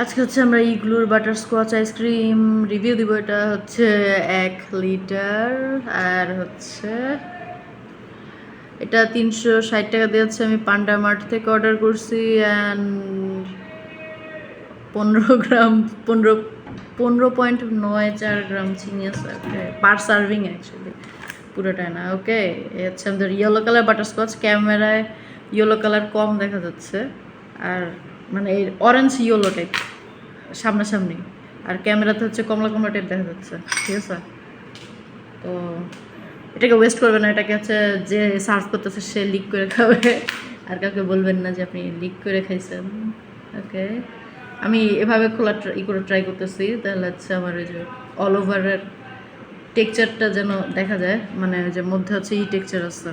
আজকে হচ্ছে আমরা ইগলুর বাটারস্কচ আইসক্রিম রিভিউ দিব। এটা হচ্ছে 1 লিটার আর হচ্ছে এটা 360 টাকা দিয়ে হচ্ছে আমি পান্ডা মার্ট থেকে অর্ডার করছি। অ্যান্ড 15 গ্রাম 15.94 গ্রাম চিনি আছে। ওকে, পার সার্ভিং অ্যাকচুয়ালি, পুরোটাই না। ওকে, হচ্ছে আমাদের ইয়েলো কালার বাটারস্কচ। ক্যামেরায় ইয়েলো কালার কম দেখা যাচ্ছে, আর মানে এই অরেঞ্জ ইয়েলো টাইপ সামনাসামনি, আর ক্যামেরাতে হচ্ছে কমলা কমলা টাইপ দেখা যাচ্ছে। ঠিক আছে, তো এটাকে ওয়েস্ট করবে না। এটাকে হচ্ছে যে সার্ভ করতেছে সে লিক করে খাবে, আর কাউকে বলবেন না যে আপনি লিক করে খাইছেন। ওকে, আমি এভাবে খোলা করে ট্রাই করতেছি, তাহলে হচ্ছে আমার ওই যে অল ওভারের টেক্সচারটা যেন দেখা যায়, মানে যে মধ্যে হচ্ছে টেক্সচার আছে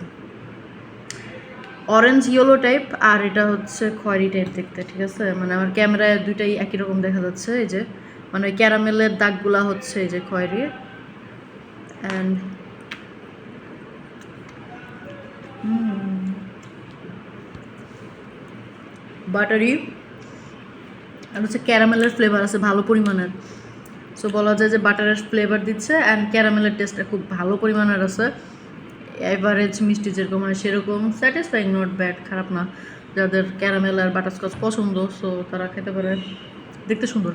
অরেঞ্জ ইয়েলো টাইপ, আর এটা হচ্ছে খয়েরি টাইপ দেখতে। ঠিক আছে, মানে আমার ক্যামেরায় দুইটাই একই রকম দেখা যাচ্ছে। এই যে মানে ওই ক্যারামেলের দাগগুলা হচ্ছে এই যে খয়েরি, অ্যান্ড বাটারি, আর হচ্ছে ক্যারামেলের ফ্লেভার আছে ভালো পরিমাণের। সো বলা যায় যে বাটারের ফ্লেভার দিচ্ছে, অ্যান্ড ক্যারামেলের টেস্টটা খুব ভালো পরিমাণের আছে। এভারেজ মিষ্টি যেরকম হয় সেরকম, স্যাটিসফাইং, নট ব্যাড, খারাপ না। যাদের ক্যারামেল আর বাটারস্কচ পছন্দ সো তারা খেতে পারে, দেখতে সুন্দর।